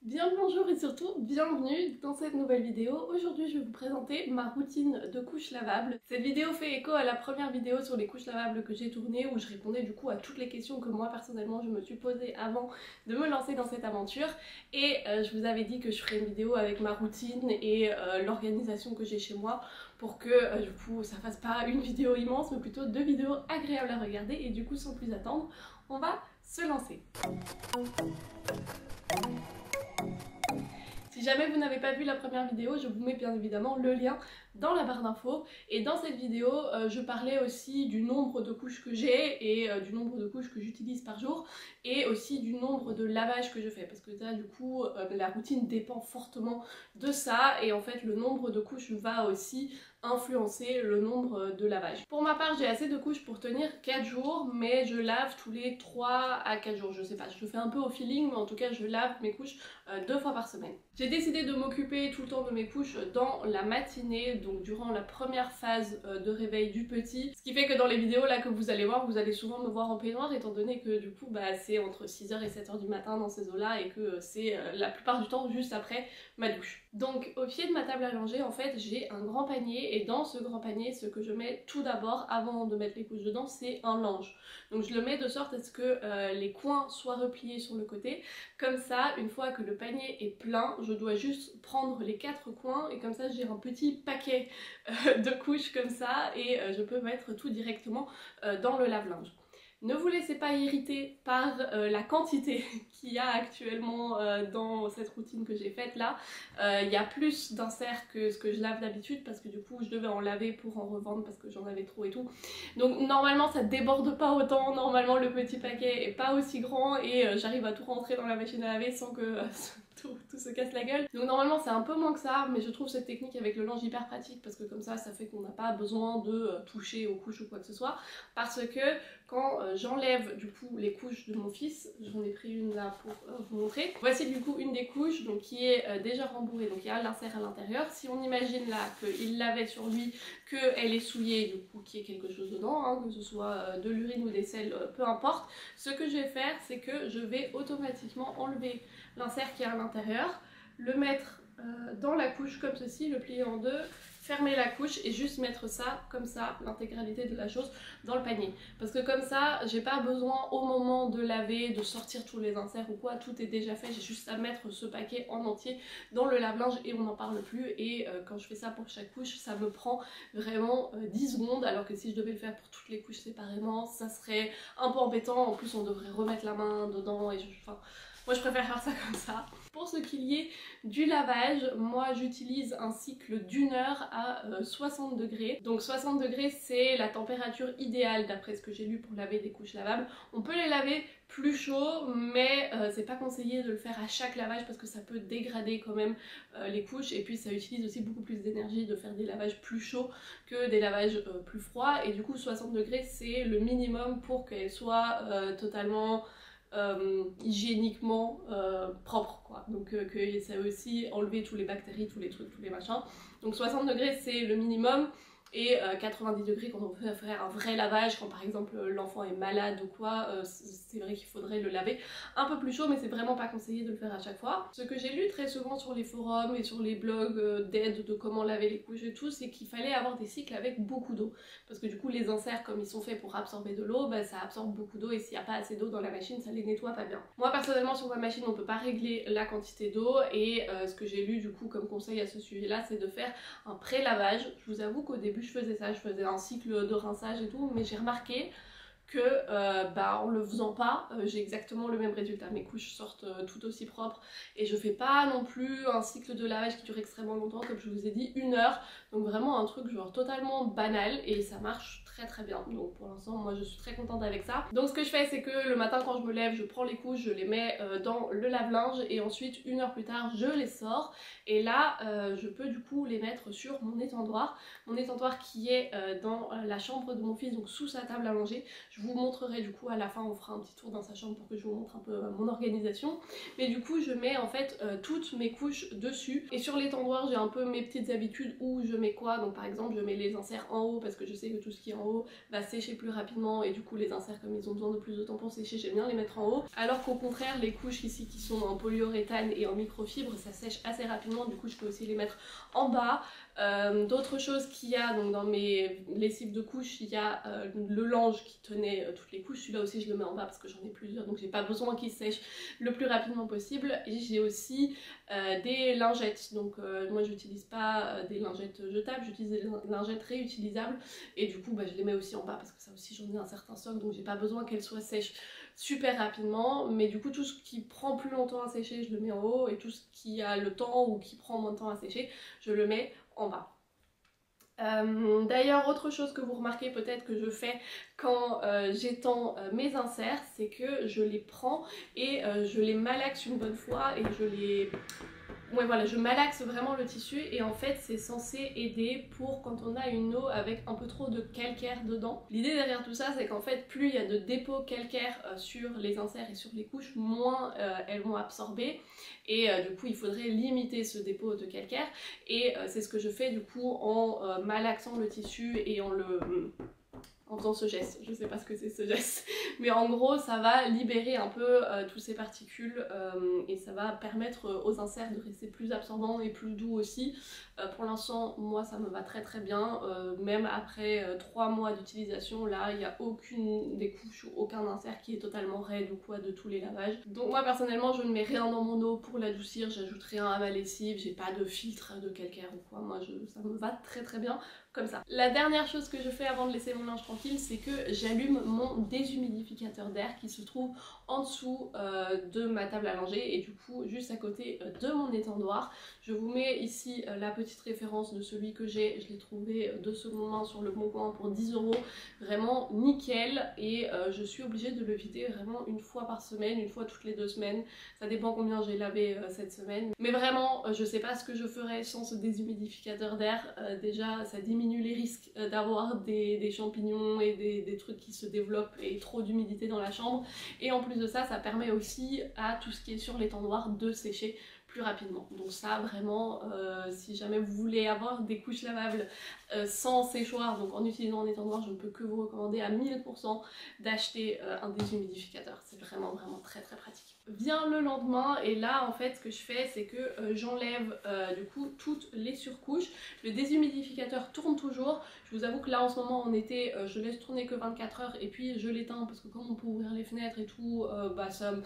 Bien le bonjour et surtout bienvenue dans cette nouvelle vidéo. Aujourd'hui je vais vous présenter ma routine de couches lavables. Cette vidéo fait écho à la première vidéo sur les couches lavables que j'ai tournée où je répondais du coup à toutes les questions que moi personnellement je me suis posées avant de me lancer dans cette aventure. Et je vous avais dit que je ferais une vidéo avec ma routine et l'organisation que j'ai chez moi pour que du coup ça fasse pas une vidéo immense mais plutôt deux vidéos agréables à regarder. Et du coup sans plus attendre, on va se lancer. Si jamais vous n'avez pas vu la première vidéo, je vous mets bien évidemment le lien dans la barre d'infos. Et dans cette vidéo, je parlais aussi du nombre de couches que j'ai et du nombre de couches que j'utilise par jour et aussi du nombre de lavages que je fais. Parce que là, du coup, la routine dépend fortement de ça et en fait, le nombre de couches va aussi influencer le nombre de lavages. Pour ma part, j'ai assez de couches pour tenir 4 jours, mais je lave tous les 3 à 4 jours, je sais pas, je le fais un peu au feeling, mais en tout cas je lave mes couches 2 fois par semaine. J'ai décidé de m'occuper tout le temps de mes couches dans la matinée, donc durant la première phase de réveil du petit, ce qui fait que dans les vidéos là que vous allez voir, vous allez souvent me voir en peignoir, étant donné que du coup bah, c'est entre 6h et 7h du matin dans ces eaux là et que c'est la plupart du temps juste après ma douche. Donc au pied de ma table à langer, en fait j'ai un grand panier et dans ce grand panier, ce que je mets tout d'abord avant de mettre les couches dedans, c'est un linge. Donc je le mets de sorte à ce que les coins soient repliés sur le côté. Comme ça, une fois que le panier est plein, je dois juste prendre les 4 coins et comme ça j'ai un petit paquet de couches comme ça et je peux mettre tout directement dans le lave-linge. Ne vous laissez pas irriter par la quantité qu'il y a actuellement dans cette routine que j'ai faite là. Il y a plus d'inserts que ce que je lave d'habitude parce que du coup je devais en laver pour en revendre parce que j'en avais trop et tout. Donc normalement ça déborde pas autant, normalement le petit paquet est pas aussi grand et j'arrive à tout rentrer dans la machine à laver sans que tout se casse la gueule. Donc normalement c'est un peu moins que ça, mais je trouve cette technique avec le linge hyper pratique parce que comme ça fait qu'on n'a pas besoin de toucher aux couches ou quoi que ce soit. Parce que quand j'enlève du coup les couches de mon fils, j'en ai pris une là pour vous montrer. Voici du coup une des couches donc, qui est déjà rembourrée, donc il y a l'insert à l'intérieur. Si on imagine là qu'il l'avait sur lui, qu'elle est souillée, du coup qu'il y ait quelque chose dedans, hein, que ce soit de l'urine ou des selles, peu importe, ce que je vais faire c'est que je vais automatiquement enlever l'insert qui est à l'intérieur, le mettre dans la couche comme ceci, le plier en deux, fermer la couche et juste mettre ça comme ça, l'intégralité de la chose dans le panier. Parce que comme ça, j'ai pas besoin au moment de laver, de sortir tous les inserts ou quoi, tout est déjà fait, j'ai juste à mettre ce paquet en entier dans le lave-linge et on n'en parle plus. Et quand je fais ça pour chaque couche, ça me prend vraiment 10 secondes, alors que si je devais le faire pour toutes les couches séparément, ça serait un peu embêtant. En plus on devrait remettre la main dedans et enfin, moi je préfère faire ça comme ça. Pour ce qui est du lavage, moi j'utilise un cycle d'1 heure à 60 degrés. Donc 60 degrés c'est la température idéale d'après ce que j'ai lu pour laver des couches lavables. On peut les laver plus chaud mais c'est pas conseillé de le faire à chaque lavage parce que ça peut dégrader quand même les couches et puis ça utilise aussi beaucoup plus d'énergie de faire des lavages plus chauds que des lavages plus froids et du coup 60 degrés c'est le minimum pour qu'elles soient totalement hygiéniquement propre quoi, donc que ça veut aussi enlever tous les bactéries, tous les trucs, tous les machins. Donc 60 degrés c'est le minimum et 90 degrés quand on veut faire un vrai lavage, quand par exemple l'enfant est malade ou quoi, c'est vrai qu'il faudrait le laver un peu plus chaud mais c'est vraiment pas conseillé de le faire à chaque fois. Ce que j'ai lu très souvent sur les forums et sur les blogs d'aide de comment laver les couches et tout, c'est qu'il fallait avoir des cycles avec beaucoup d'eau parce que du coup les inserts comme ils sont faits pour absorber de l'eau, bah, ça absorbe beaucoup d'eau et s'il n'y a pas assez d'eau dans la machine ça les nettoie pas bien. Moi personnellement sur ma machine on peut pas régler la quantité d'eau et ce que j'ai lu du coup comme conseil à ce sujet là c'est de faire un pré-lavage. Je vous avoue qu'au début je faisais ça, je faisais un cycle de rinçage et tout, mais j'ai remarqué que bah, en le faisant pas, j'ai exactement le même résultat. Mes couches sortent tout aussi propres et je fais pas non plus un cycle de lavage qui dure extrêmement longtemps, comme je vous ai dit, 1 heure. Donc vraiment un truc genre totalement banal et ça marche très bien. Donc pour l'instant moi je suis très contente avec ça. Donc ce que je fais c'est que le matin quand je me lève, je prends les couches, je les mets dans le lave-linge et ensuite 1 heure plus tard je les sors et là je peux du coup les mettre sur mon étendoir. Mon étendoir qui est dans la chambre de mon fils, donc sous sa table à manger. Je Je vous montrerai du coup à la fin, on fera un petit tour dans sa chambre pour que je vous montre un peu mon organisation. Mais du coup je mets en fait toutes mes couches dessus. Et sur l'étendoir j'ai un peu mes petites habitudes où je mets quoi. Donc par exemple je mets les inserts en haut parce que je sais que tout ce qui est en haut va sécher plus rapidement, et du coup les inserts, comme ils ont besoin de plus de temps pour sécher, j'aime bien les mettre en haut. Alors qu'au contraire les couches ici qui sont en polyuréthane et en microfibre, ça sèche assez rapidement, du coup je peux aussi les mettre en bas. D'autres choses qu'il y a donc dans mes lessives de couches, il y a le linge qui tenait toutes les couches. Celui-là aussi je le mets en bas parce que j'en ai plusieurs, donc j'ai pas besoin qu'il sèche le plus rapidement possible. Et j'ai aussi des lingettes, donc moi j'utilise pas des lingettes jetables, j'utilise des lingettes réutilisables, et du coup bah, je les mets aussi en bas parce que ça aussi j'en ai un certain stock, donc j'ai pas besoin qu'elles soient sèches super rapidement. Mais du coup tout ce qui prend plus longtemps à sécher je le mets en haut, et tout ce qui a le temps ou qui prend moins de temps à sécher je le mets en bas. D'ailleurs, autre chose que vous remarquez peut-être que je fais quand j'étends mes inserts, c'est que je les prends et je les malaxe une bonne fois, et je les... Ouais voilà, je malaxe vraiment le tissu, et en fait c'est censé aider pour quand on a une eau avec un peu trop de calcaire dedans. L'idée derrière tout ça c'est qu'en fait plus il y a de dépôts calcaires sur les inserts et sur les couches, moins elles vont absorber, et du coup il faudrait limiter ce dépôt de calcaire, et c'est ce que je fais du coup en malaxant le tissu et en faisant ce geste. Je sais pas ce que c'est ce geste, mais en gros ça va libérer un peu toutes ces particules, et ça va permettre aux inserts de rester plus absorbants et plus doux aussi. Pour l'instant moi ça me va très très bien, même après 3 mois d'utilisation, là il n'y a aucune des couches ou aucun insert qui est totalement raide ou quoi de tous les lavages. Donc moi personnellement je ne mets rien dans mon eau pour l'adoucir, j'ajoute rien à ma lessive, j'ai pas de filtre de calcaire ou quoi, moi ça me va très très bien comme ça. La dernière chose que je fais avant de laisser mon linge tranquille, c'est que j'allume mon déshumidificateur d'air qui se trouve en dessous de ma table à langer, et du coup juste à côté de mon étendoir. Je vous mets ici la petite référence de celui que j'ai, je l'ai trouvé de seconde main sur le bon coin pour 10 €, vraiment nickel, et je suis obligée de le vider vraiment une fois par semaine, une fois toutes les 2 semaines, ça dépend combien j'ai lavé cette semaine. Mais vraiment je sais pas ce que je ferais sans ce déshumidificateur d'air. Déjà ça diminue les risques d'avoir des champignons et des trucs qui se développent et trop d'humidité dans la chambre, et en plus de ça, ça permet aussi à tout ce qui est sur l'étendoir de sécher plus rapidement. Donc ça vraiment, si jamais vous voulez avoir des couches lavables sans séchoir, donc en utilisant un étendoir, je ne peux que vous recommander à 1000% d'acheter un déshumidificateur. C'est vraiment très très pratique. Vient le lendemain, et là en fait ce que je fais c'est que j'enlève du coup toutes les surcouches. Le déshumidificateur tourne toujours. Je vous avoue que là en ce moment en été je laisse tourner que 24 heures et puis je l'éteins parce que comme on peut ouvrir les fenêtres et tout, bah ça me...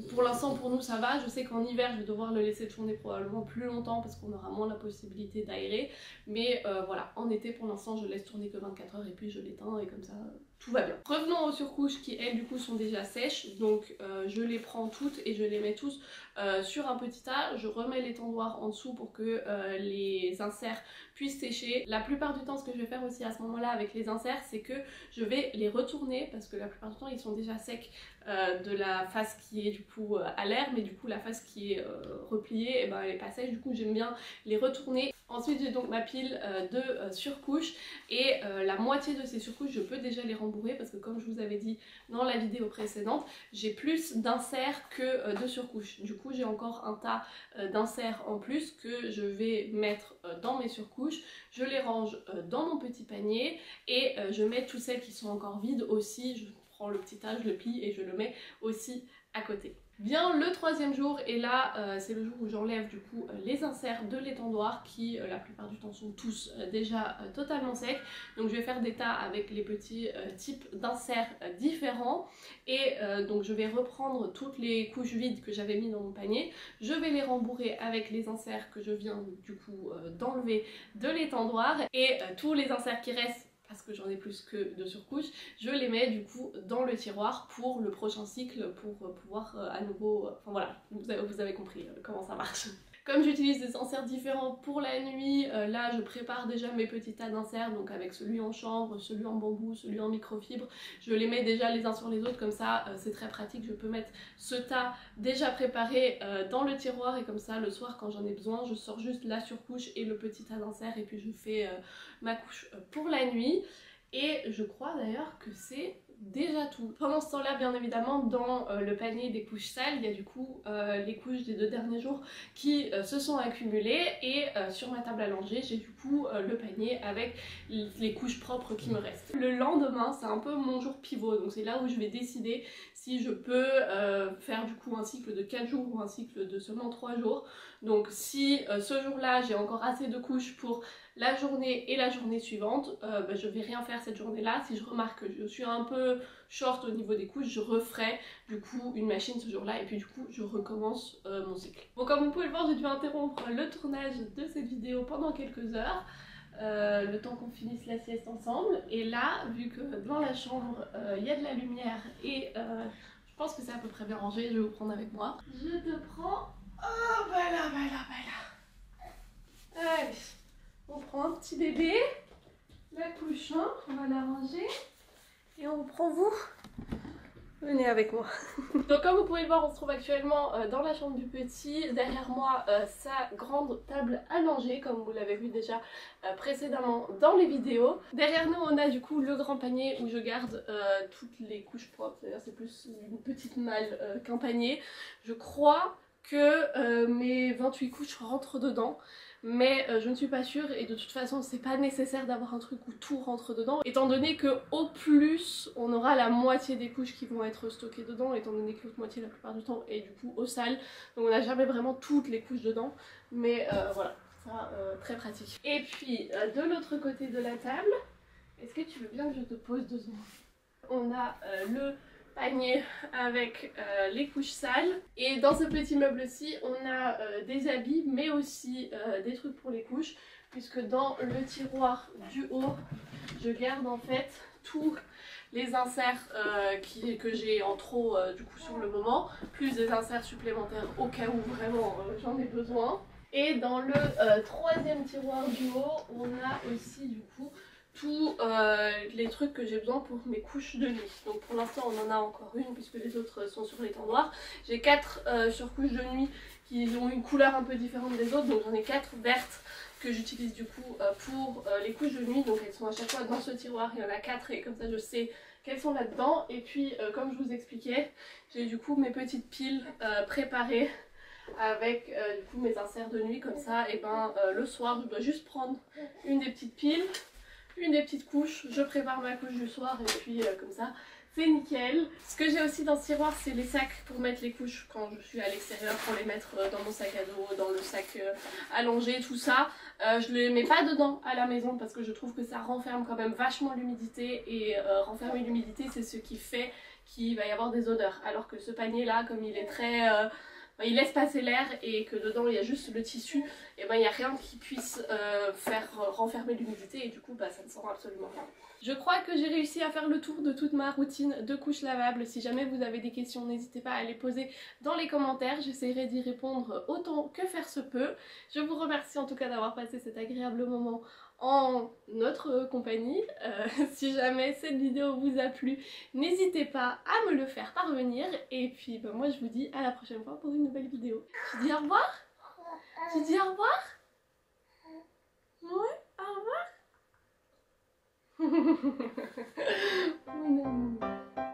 Pour l'instant pour nous ça va. Je sais qu'en hiver je vais devoir le laisser tourner probablement plus longtemps parce qu'on aura moins la possibilité d'aérer, mais voilà, en été pour l'instant je laisse tourner que 24 heures et puis je l'éteins, et comme ça tout va bien. Revenons aux surcouches qui elles du coup sont déjà sèches, donc je les prends toutes et je les mets tous sur un petit tas. Je remets l'étendoir en dessous pour que les inserts puissent sécher. La plupart du temps ce que je vais faire aussi à ce moment là avec les inserts, c'est que je vais les retourner parce que la plupart du temps ils sont déjà secs de la face qui est du coup à l'air, mais du coup la face qui est repliée, et ben elle est pas sèche, du coup j'aime bien les retourner. Ensuite j'ai donc ma pile de surcouches, et la moitié de ces surcouches je peux déjà les rembourrer parce que comme je vous avais dit dans la vidéo précédente, j'ai plus d'inserts que de surcouches. Du coup j'ai encore un tas d'inserts en plus que je vais mettre dans mes surcouches. Je les range dans mon petit panier, et je mets toutes celles qui sont encore vides aussi. Je prends le petit tas, je le plie et je le mets aussi à côté. Vient le 3e jour, et là c'est le jour où j'enlève du coup les inserts de l'étendoir qui la plupart du temps sont tous déjà totalement secs. Donc je vais faire des tas avec les petits types d'inserts différents, et donc je vais reprendre toutes les couches vides que j'avais mis dans mon panier, je vais les rembourrer avec les inserts que je viens du coup d'enlever de l'étendoir, et tous les inserts qui restent, parce que j'en ai plus que de surcouches, je les mets du coup dans le tiroir pour le prochain cycle, pour pouvoir à nouveau... Enfin voilà, vous avez compris comment ça marche. Comme j'utilise des inserts différents pour la nuit, là je prépare déjà mes petits tas d'inserts, donc avec celui en chanvre, celui en bambou, celui en microfibre, je les mets déjà les uns sur les autres, comme ça c'est très pratique, je peux mettre ce tas déjà préparé dans le tiroir, et comme ça le soir quand j'en ai besoin, je sors juste la surcouche et le petit tas d'inserts, et puis je fais ma couche pour la nuit. Et je crois d'ailleurs que c'est déjà tout. Pendant ce temps-là, bien évidemment, dans le panier des couches sales, il y a du coup les couches des 2 derniers jours qui se sont accumulées et sur ma table à langer, j'ai du coup le panier avec les couches propres qui me restent. Le lendemain, c'est un peu mon jour pivot, donc c'est là où je vais décider si je peux faire du coup un cycle de 4 jours ou un cycle de seulement 3 jours. Donc si ce jour-là, j'ai encore assez de couches pour la journée et la journée suivante, je vais rien faire cette journée-là. Si je remarque que je suis un peu short au niveau des couches, je referai du coup une machine ce jour-là et puis du coup je recommence mon cycle. Bon, comme vous pouvez le voir, j'ai dû interrompre le tournage de cette vidéo pendant quelques heures. Le temps qu'on finisse la sieste ensemble, et là vu que dans la chambre il y a de la lumière et je pense que c'est à peu près bien rangé, je vais vous prendre avec moi. Je te prends, oh voilà. Allez, on prend un petit bébé, la couche 1, on va la ranger et on prend vous. Venez avec moi. Donc comme vous pouvez le voir, on se trouve actuellement dans la chambre du petit. Derrière moi, sa grande table à langer, comme vous l'avez vu déjà précédemment dans les vidéos. Derrière nous, on a du coup le grand panier où je garde toutes les couches propres. C'est-à-dire c'est plus une petite malle qu'un panier. Je crois que mes 28 couches rentrent dedans. Mais je ne suis pas sûre et de toute façon c'est pas nécessaire d'avoir un truc où tout rentre dedans, étant donné que au plus on aura la moitié des couches qui vont être stockées dedans, étant donné que l'autre moitié la plupart du temps est du coup au sale, donc on n'a jamais vraiment toutes les couches dedans, mais voilà, ça très pratique. Et puis de l'autre côté de la table, est-ce que tu veux bien que je te pose 2 secondes? On a le panier avec les couches sales, et dans ce petit meuble-ci on a des habits mais aussi des trucs pour les couches, puisque dans le tiroir du haut je garde en fait tous les inserts que j'ai en trop du coup sur le moment, plus des inserts supplémentaires au cas où vraiment j'en ai besoin. Et dans le 3e tiroir du haut on a aussi du coup tous les trucs que j'ai besoin pour mes couches de nuit. Donc pour l'instant on en a encore une puisque les autres sont sur l'étendoir. J'ai 4 surcouches de nuit qui ont une couleur un peu différente des autres, donc j'en ai 4 vertes que j'utilise du coup pour les couches de nuit. Donc elles sont à chaque fois dans ce tiroir, il y en a 4 et comme ça je sais qu'elles sont là-dedans. Et puis comme je vous expliquais, j'ai du coup mes petites piles préparées avec du coup mes inserts de nuit, comme ça et le soir je dois juste prendre une des petites piles, une des petites couches, je prépare ma couche du soir et puis comme ça c'est nickel. Ce que j'ai aussi dans ce tiroir, c'est les sacs pour mettre les couches quand je suis à l'extérieur, pour les mettre dans mon sac à dos, dans le sac allongé, tout ça. Je les mets pas dedans à la maison parce que je trouve que ça renferme quand même vachement l'humidité, et renfermer l'humidité c'est ce qui fait qu'il va y avoir des odeurs, alors que ce panier là, comme il est très il laisse passer l'air et que dedans il y a juste le tissu, et il n'y a rien qui puisse faire renfermer l'humidité, et du coup ça ne sent absolument rien. Je crois que j'ai réussi à faire le tour de toute ma routine de couches lavables. Si jamais vous avez des questions, n'hésitez pas à les poser dans les commentaires, j'essaierai d'y répondre autant que faire se peut. Je vous remercie en tout cas d'avoir passé cet agréable moment en notre compagnie. Si jamais cette vidéo vous a plu, n'hésitez pas à me le faire parvenir, et puis moi je vous dis à la prochaine fois pour une nouvelle vidéo. Tu dis au revoir? Tu dis au revoir? Ouais, au revoir. Mon amour.